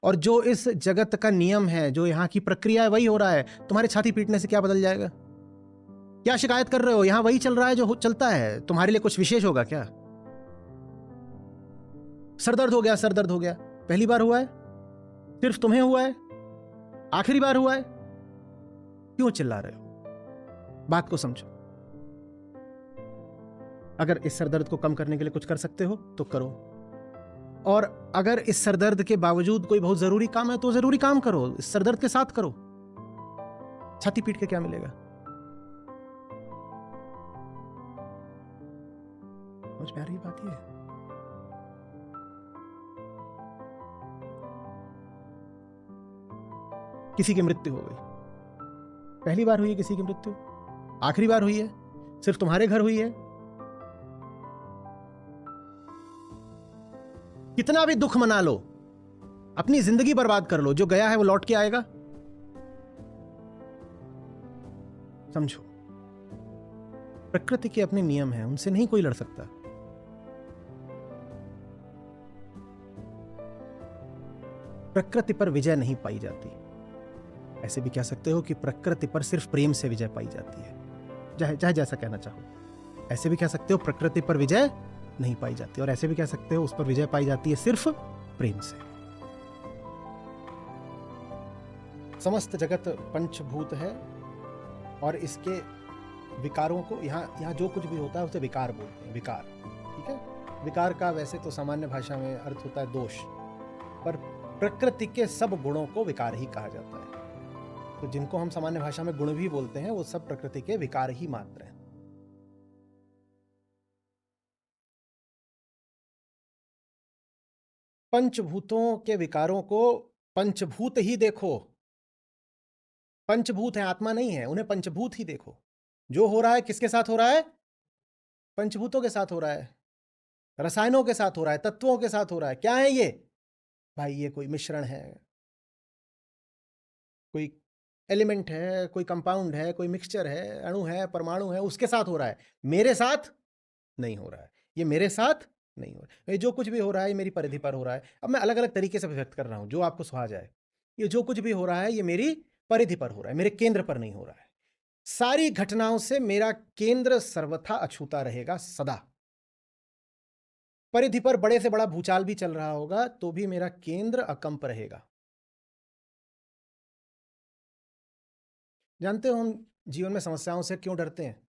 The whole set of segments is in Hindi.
और जो इस जगत का नियम है, जो यहाँ की प्रक्रिया है, वही हो रहा है। तुम्हारे छाती पीटने से क्या बदल जाएगा? क्या शिकायत कर रहे हो? यहां वही चल रहा है जो चलता है। तुम्हारे लिए कुछ विशेष होगा क्या? सरदर्द हो गया, सरदर्द हो गया, पहली बार हुआ है? सिर्फ तुम्हें हुआ है? आखिरी बार हुआ है? क्यों चिल्ला रहे हो? बात को समझो। अगर इस सरदर्द को कम करने के लिए कुछ कर सकते हो तो करो, और अगर इस सरदर्द के बावजूद कोई बहुत जरूरी काम है तो जरूरी काम करो, इस सरदर्द के साथ करो। छाती पीट के क्या मिलेगा? समझ में आ रही बात? ये किसी की मृत्यु हो गई, पहली बार हुई है किसी की मृत्यु, आखिरी बार हुई है, सिर्फ तुम्हारे घर हुई है। कितना भी दुख मना लो, अपनी जिंदगी बर्बाद कर लो, जो गया है वो लौट के आएगा। समझो, प्रकृति के अपने नियम हैं, उनसे नहीं कोई लड़ सकता। प्रकृति पर विजय नहीं पाई जाती। ऐसे भी कह सकते हो कि प्रकृति पर सिर्फ प्रेम से विजय पाई जाती है, चाहे जैसा कहना चाहो। ऐसे भी कह सकते हो प्रकृति पर विजय नहीं पाई जाती, और ऐसे भी कह सकते हो उस पर विजय पाई जाती है सिर्फ प्रेम से। समस्त जगत पंचभूत है, और इसके विकारों को यहां जो कुछ भी होता है उसे विकार बोलते हैं। विकार, ठीक है? विकार का वैसे तो सामान्य भाषा में अर्थ होता है दोष, पर प्रकृति के सब गुणों को विकार ही कहा जाता है। तो जिनको हम सामान्य भाषा में गुण भी बोलते हैं, वो सब प्रकृति के विकार ही मात्र हैं। पंचभूतों के विकारों को पंचभूत ही देखो। पंचभूत है, आत्मा नहीं है, उन्हें पंचभूत ही देखो। जो हो रहा है किसके साथ हो रहा है? पंचभूतों के साथ हो रहा है, रसायनों के साथ हो रहा है, तत्वों के साथ हो रहा है। क्या है ये भाई? ये कोई मिश्रण है, कोई एलिमेंट है, कोई कंपाउंड है, कोई मिक्सचर है, अणु है, परमाणु है, उसके साथ हो रहा है। मेरे साथ नहीं हो रहा है, ये मेरे साथ नहीं हो रहा है। ये जो कुछ भी हो रहा है ये मेरी परिधि पर हो रहा है। अब मैं अलग अलग तरीके से व्यक्त कर रहा हूं, जो आपको सुहा जाए। ये जो कुछ भी हो रहा है ये मेरी परिधि पर हो रहा है, मेरे केंद्र पर नहीं हो रहा है। सारी घटनाओं से मेरा केंद्र सर्वथा अछूता रहेगा सदा। परिधि पर बड़े से बड़ा भूचाल भी चल रहा होगा तो भी मेरा केंद्र अकंप रहेगा। जानते हो हम जीवन में समस्याओं से क्यों डरते हैं?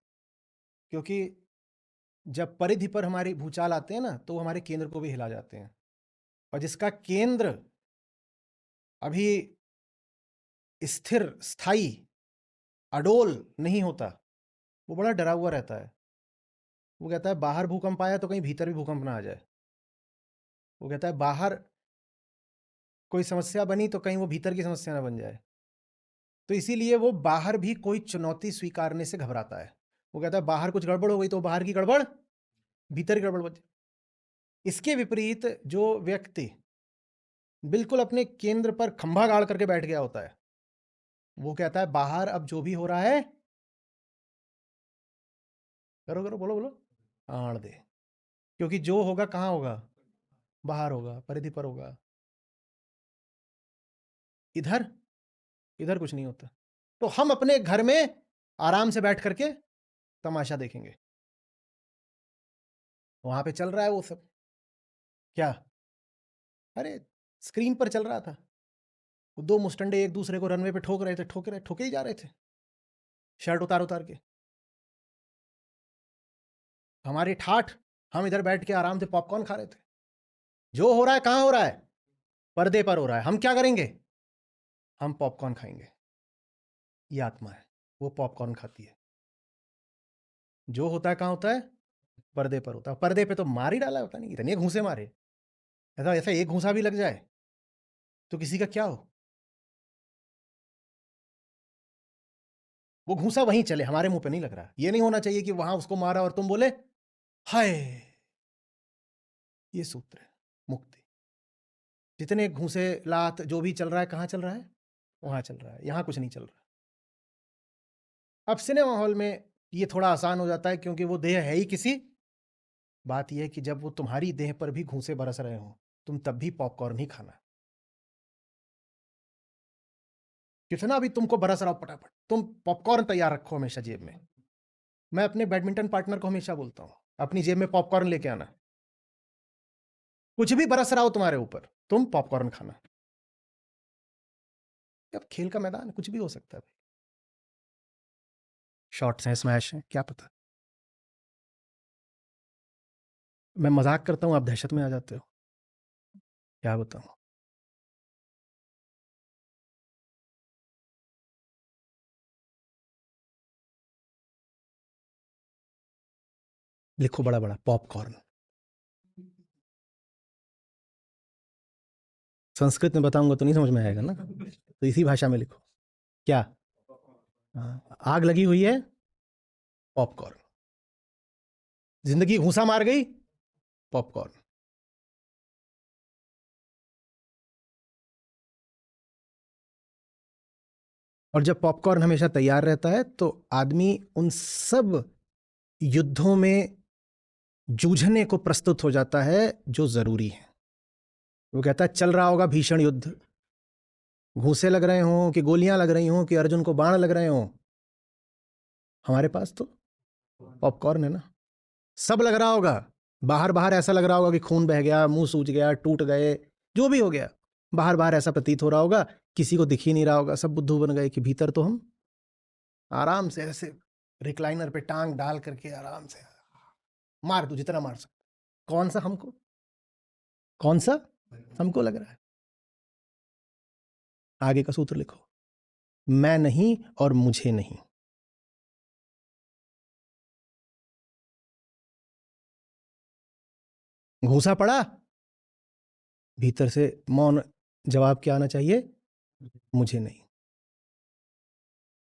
क्योंकि जब परिधि पर हमारी भूचाल आते हैं ना, तो वो हमारे केंद्र को भी हिला जाते हैं, और जिसका केंद्र अभी स्थिर, स्थायी, अडोल नहीं होता, वो बड़ा डरा हुआ रहता है। वो कहता है बाहर भूकंप आया तो कहीं भीतर भी भूकंप ना आ जाए। वो कहता है बाहर कोई समस्या बनी तो कहीं वो भीतर की समस्या ना बन जाए। तो इसीलिए वो बाहर भी कोई चुनौती स्वीकारने से घबराता है। वो कहता है बाहर कुछ गड़बड़ हो गई तो बाहर की गड़बड़ भीतर की गड़बड़ बच। इसके विपरीत जो व्यक्ति बिल्कुल अपने केंद्र पर खंभा गाड़ करके बैठ गया होता है, वो कहता है बाहर अब जो भी हो रहा है, करो करो, बोलो बोलो, आड़ दे। क्योंकि जो होगा कहाँ होगा? बाहर होगा, परिधि पर होगा। इधर इधर कुछ नहीं होता। तो हम अपने घर में आराम से बैठ करके तमाशा देखेंगे, वहां पे चल रहा है वो सब। क्या? अरे स्क्रीन पर चल रहा था, वो दो मुस्टंडे एक दूसरे को रनवे पे ठोक रहे थे, ठोके ही जा रहे थे, शर्ट उतार उतार के। हमारी ठाठ, हम इधर बैठ के आराम से पॉपकॉर्न खा रहे थे। जो हो रहा है कहां हो रहा है? पर्दे पर हो रहा है। हम क्या करेंगे? हम पॉपकॉर्न खाएंगे। ये आत्मा है, वो पॉपकॉर्न खाती है। जो होता है कहां होता है? पर्दे पर होता है। पर्दे पे तो मार ही डाला होता, नहीं इतने घूंसे मारे, ऐसा ऐसा एक घूंसा भी लग जाए तो किसी का क्या हो? वो घूंसा वहीं चले, हमारे मुंह पे नहीं लग रहा। ये नहीं होना चाहिए कि वहां उसको मारा और तुम बोले हाय। ये सूत्र है मुक्ति। जितने घूंसे लात जो भी चल रहा है, कहां चल रहा है? वहां चल रहा है, यहां कुछ नहीं चल रहा। अब सिनेमा हॉल में ये थोड़ा आसान हो जाता है क्योंकि वो देह है ही किसी। बात यह है कि जब वो तुम्हारी देह पर भी घूंसे बरस रहे हो, तुम तब भी पॉपकॉर्न ही खाना। कितना भी तुमको बरस रहा हो फटाफट, तुम पॉपकॉर्न तैयार रखो हमेशा जेब में। मैं अपने बैडमिंटन पार्टनर को हमेशा बोलता हूँ, अपनी जेब में पॉपकॉर्न लेके आना। कुछ भी बरस रहा हो तुम्हारे ऊपर, तुम पॉपकॉर्न खाना। अब खेल का मैदान कुछ भी हो सकता है भाई, शॉट्स हैं, स्मैश हैं, क्या पता। मैं मजाक करता हूँ, आप दहशत में आ जाते हो, क्या बताऊं। लिखो बड़ा बड़ा पॉपकॉर्न। संस्कृत में बताऊंगा तो नहीं समझ में आएगा ना, तो इसी भाषा में लिखो। क्या? आग लगी हुई है, पॉपकॉर्न। जिंदगी घूसा मार गई, पॉपकॉर्न। और जब पॉपकॉर्न हमेशा तैयार रहता है तो आदमी उन सब युद्धों में जूझने को प्रस्तुत हो जाता है जो जरूरी है। वो कहता है चल रहा होगा भीषण युद्ध, घूंसे लग रहे हों कि गोलियां लग रही हों कि अर्जुन को बाण लग रहे हों, हमारे पास तो पॉपकॉर्न है ना। सब लग रहा होगा, बाहर बाहर ऐसा लग रहा होगा कि खून बह गया, मुंह सूज गया, टूट गए, जो भी हो गया, बाहर बाहर ऐसा प्रतीत हो रहा होगा, किसी को दिख ही नहीं रहा होगा, सब बुद्धू बन गए, कि भीतर तो हम आराम से ऐसे रिक्लाइनर पे टांग डाल करके आराम से मार दू जितना मार सकते। कौन सा हमको, कौन सा हमको लग रहा है। आगे का सूत्र लिखो, मैं नहीं और मुझे नहीं। घूसा पड़ा, भीतर से मौन जवाब क्या आना चाहिए, मुझे नहीं।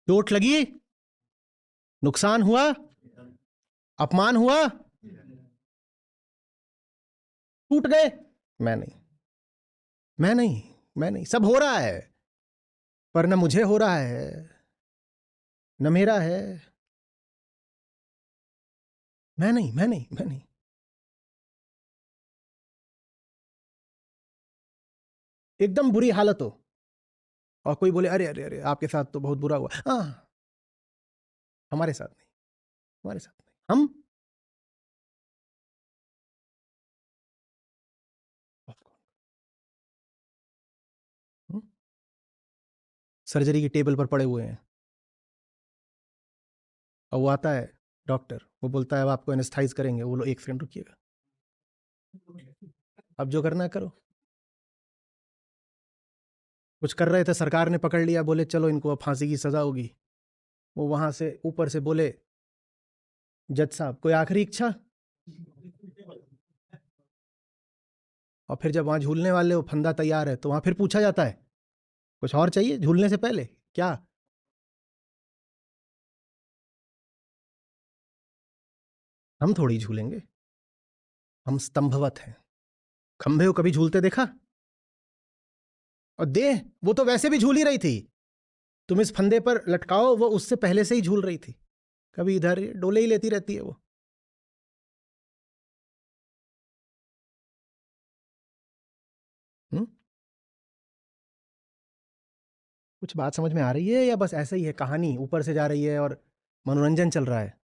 चोट लगी, नुकसान हुआ, अपमान हुआ, टूट गए, मैं नहीं, मैं नहीं, मैं नहीं। सब हो रहा है, पर न मुझे हो रहा है, न मेरा है। मैं नहीं, मैं नहीं, मैं नहीं। एकदम बुरी हालत हो और कोई बोले अरे अरे अरे आपके साथ तो बहुत बुरा हुआ, हाँ, हमारे साथ नहीं, हमारे साथ नहीं। हम सर्जरी की टेबल पर पड़े हुए हैं और वो आता है डॉक्टर, वो बोलता है अब आपको एनेस्थाइज करेंगे, वो लो 1 सेकंड रुकिएगा, अब जो करना है करो। कुछ कर रहे थे, सरकार ने पकड़ लिया, बोले चलो इनको अब फांसी की सजा होगी। वो वहां से ऊपर से बोले जज साहब कोई आखिरी इच्छा, और फिर जब वहां झूलने वाले वो फंदा तैयार है तो वहां फिर पूछा जाता है कुछ और चाहिए झूलने से पहले क्या। हम थोड़ी झूलेंगे, हम स्तंभवत हैं। खंभे को कभी झूलते देखा? और देह वो तो वैसे भी झूल ही रही थी, तुम इस फंदे पर लटकाओ, वो उससे पहले से ही झूल रही थी, कभी इधर डोले ही लेती रहती है वो। हुँ? कुछ बात समझ में आ रही है या बस ऐसे ही है, कहानी ऊपर से जा रही है और मनोरंजन चल रहा है?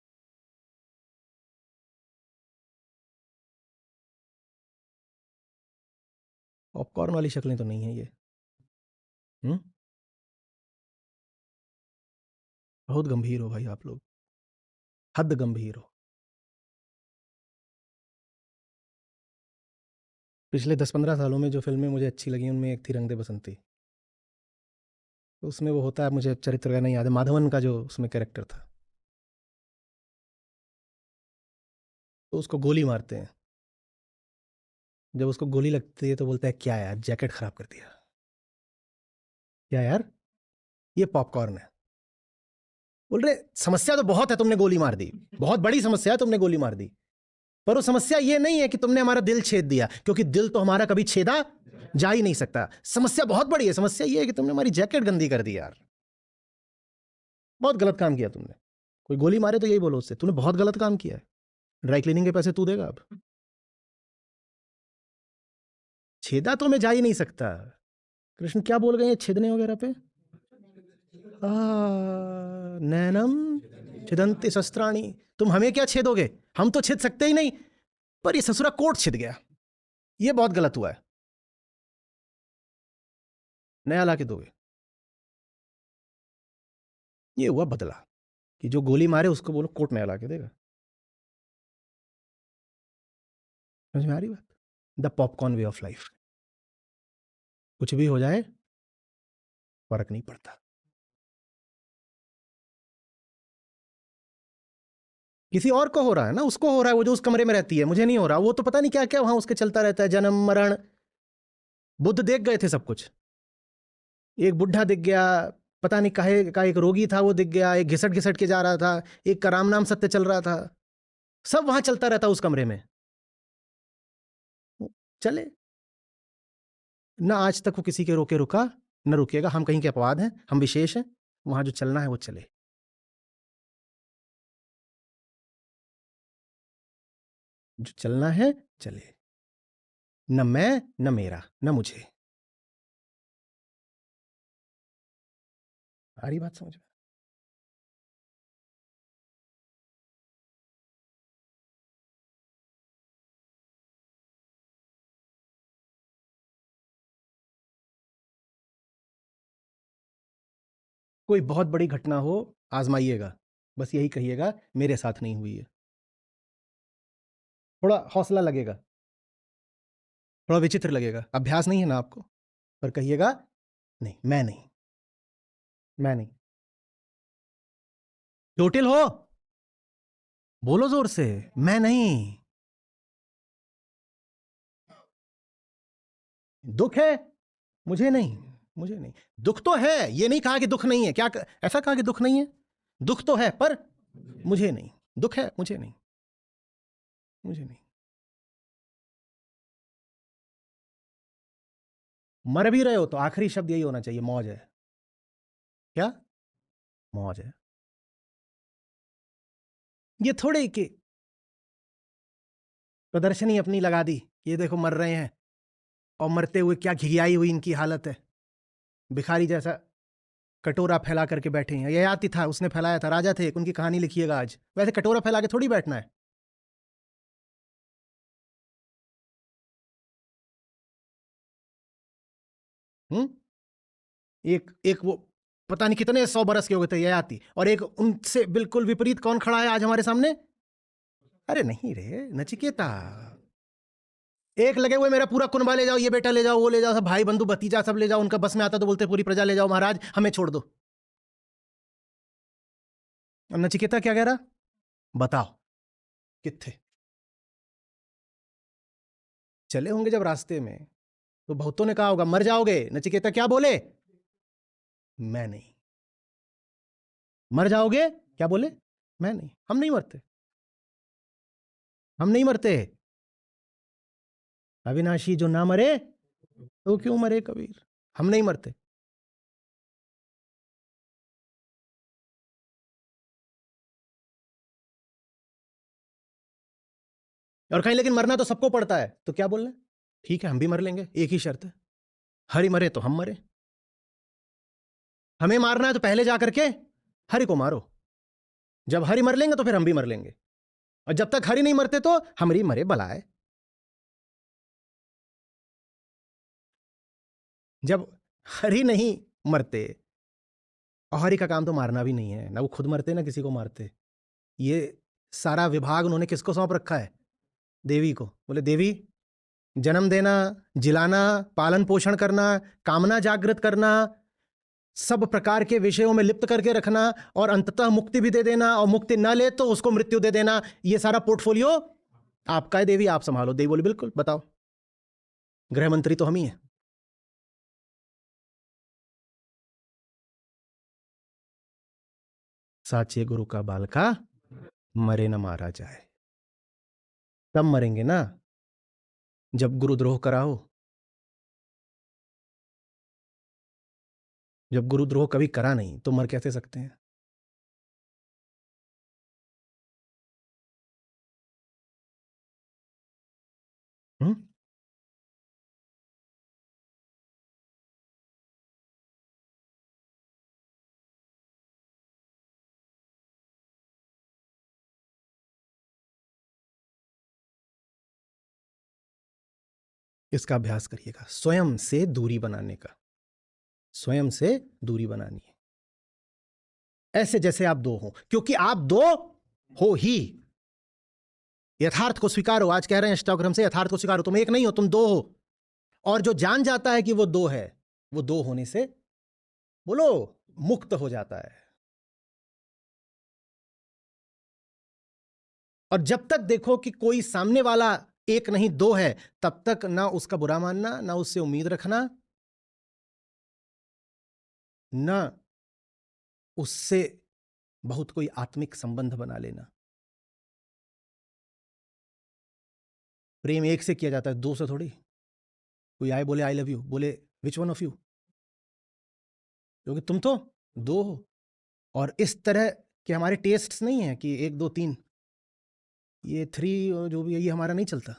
पॉपकॉर्न वाली शक्लें तो नहीं है ये। हुँ? बहुत गंभीर हो भाई आप लोग, हद गंभीर हो। पिछले 10-15 सालों में जो फ़िल्में मुझे अच्छी लगी उनमें एक थी रंग दे बसंती। तो उसमें वो होता है, मुझे चरित्र का नहीं याद है, माधवन का जो उसमें कैरेक्टर था, तो उसको गोली मारते हैं। जब उसको गोली लगती है तो बोलता है क्या यार जैकेट खराब कर दिया। क्या यार, ये पॉपकॉर्न है। बोल रहे समस्या तो बहुत है, तुमने गोली मार दी, बहुत बड़ी समस्या है, तुमने गोली मार दी, पर वो समस्या ये नहीं है कि तुमने हमारा दिल छेद दिया, क्योंकि दिल तो हमारा कभी छेदा जा ही नहीं सकता। समस्या बहुत बड़ी है, समस्या ये है कि तुमने हमारी जैकेट गंदी कर दी यार, बहुत गलत काम किया तुमने। कोई गोली मारे तो यही बोलो उससे, तूने बहुत गलत काम किया है, ड्राई क्लीनिंग के पैसे तू देगा अब। छेदा तो मैं जा ही नहीं सकता। कृष्ण क्या बोल गए हैं छेदने वगैरह पे? नैनम छिदन्ति शस्त्राणी। तुम हमें क्या छेदोगे, हम तो छेद सकते ही नहीं, पर ये ससुरा कोट छिद गया, ये बहुत गलत हुआ है, नया ला के दोगे। ये हुआ बदला कि जो गोली मारे उसको बोलो कोट नया ला के देगा। समझ में आ रही बात? The popcorn way of life. कुछ भी हो जाए फर्क नहीं पड़ता। किसी और को हो रहा है ना, उसको हो रहा है, वो जो उस कमरे में रहती है, मुझे नहीं हो रहा। वो तो पता नहीं क्या क्या वहां उसके चलता रहता है, जन्म मरण। बुद्ध देख गए थे सब कुछ। एक बुढ़ा दिख गया, पता नहीं काहे का एक रोगी था वो दिख गया, एक घिसट घिसट के जा रहा था, एक का राम नाम सत्य चल रहा था, सब वहां चलता रहता उस कमरे में। चले ना, आज तक वो किसी के रोके रुका न रुकेगा। हम कहीं के अपवाद हैं, हम विशेष हैं। वहां जो चलना है वो चले। जो चलना है चले, न मैं न मेरा न मुझे। आ रही बात समझ में? कोई बहुत बड़ी घटना हो, आजमाइएगा, बस यही कहिएगा मेरे साथ नहीं हुई है। थोड़ा हौसला लगेगा, थोड़ा विचित्र लगेगा, अभ्यास नहीं है ना आपको, पर कहिएगा नहीं, मैं नहीं, मैं नहीं। चोटिल हो, बोलो जोर से, मैं नहीं। दुख है, मुझे नहीं, मुझे नहीं। दुख तो है, ये नहीं कहा कि दुख नहीं है, क्या ऐसा कहा कि दुख नहीं है? दुख तो है पर मुझे नहीं। दुख है, मुझे नहीं, मुझे नहीं। मर भी रहे हो तो आखिरी शब्द यही होना चाहिए, मौज है। क्या? मौज है। ये थोड़े कि प्रदर्शनी अपनी लगा दी, ये देखो मर रहे हैं, और मरते हुए क्या घिघियाई हुई इनकी हालत है, भिखारी जैसा कटोरा फैला करके बैठे हैं। ययाति था, उसने फैलाया था, राजा थे, उनकी कहानी लिखिएगा आज। वैसे कटोरा फैला के थोड़ी बैठना है। हम्म। एक एक वो पता नहीं कितने 100 बरस के हो गए थे ययाति, और एक उनसे बिल्कुल विपरीत कौन खड़ा है आज हमारे सामने? अरे नहीं रे नचिकेता, एक लगे हुए मेरा पूरा कुनबा ले जाओ, ये बेटा ले जाओ, वो ले जाओ, सब भाई बंधु भतीजा सब ले जाओ, उनका बस में आता तो बोलते पूरी प्रजा ले जाओ महाराज, हमें छोड़ दो। और नचिकेता क्या कह रहा? बताओ कितने चले होंगे जब रास्ते में, तो बहुतों ने कहा होगा मर जाओगे। नचिकेता क्या बोले? मैं नहीं। मर जाओगे क्या बोले? मैं नहीं। हम नहीं मरते, हम नहीं मरते। अविनाशी जो ना मरे तो क्यों मरे कबीर। हम नहीं मरते। और कहीं लेकिन मरना तो सबको पड़ता है, तो क्या बोलना? ठीक है हम भी मर लेंगे, एक ही शर्त है, हरि मरे तो हम मरे। हमें मारना है तो पहले जाकर के हरि को मारो, जब हरि मर लेंगे तो फिर हम भी मर लेंगे, और जब तक हरि नहीं मरते तो हमरी मरे बलाए। जब हरि नहीं मरते, और हरि का काम तो मारना भी नहीं है ना, वो खुद मरते ना किसी को मारते। ये सारा विभाग उन्होंने किसको सौंप रखा है? देवी को। बोले देवी, जन्म देना, जिलाना, पालन पोषण करना, कामना जागृत करना, सब प्रकार के विषयों में लिप्त करके रखना, और अंततः मुक्ति भी दे देना, और मुक्ति न ले तो उसको मृत्यु दे देना, ये सारा पोर्टफोलियो आपका है देवी, आप संभालो। देवी बोली बिल्कुल, बताओ। गृह मंत्री तो हम ही हैं। साचे गुरु का बालका, मरे न मारा जाए। तब मरेंगे ना जब गुरुद्रोह कराओ। जब गुरुद्रोह कभी करा नहीं तो मर कैसे सकते हैं? हुँ? इसका अभ्यास करिएगा, स्वयं से दूरी बनाने का, स्वयं से दूरी बनानी है, ऐसे जैसे आप दो हो, क्योंकि आप दो हो ही। यथार्थ को स्वीकारो, आज कह रहे हैं अष्टोग्रम से, यथार्थ को स्वीकारो, तुम एक नहीं हो, तुम दो हो। और जो जान जाता है कि वो दो है, वो दो होने से बोलो मुक्त हो जाता है। और जब तक देखो कि कोई सामने वाला एक नहीं दो है, तब तक ना उसका बुरा मानना, ना उससे उम्मीद रखना, ना उससे बहुत कोई आत्मिक संबंध बना लेना। प्रेम एक से किया जाता है, दो से थोड़ी। कोई आए बोले आई लव यू, बोले विच वन ऑफ यू, क्योंकि तुम तो दो हो। और इस तरह के हमारे टेस्ट्स नहीं है कि एक दो तीन, ये थ्री जो भी है ये हमारा नहीं चलता।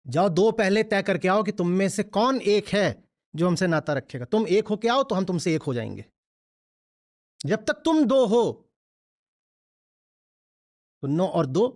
जाओ दो पहले तय करके आओ कि तुम में से कौन एक है जो हमसे नाता रखेगा। तुम एक होके आओ तो हम तुमसे एक हो जाएंगे। जब तक तुम दो हो तो 9 और 2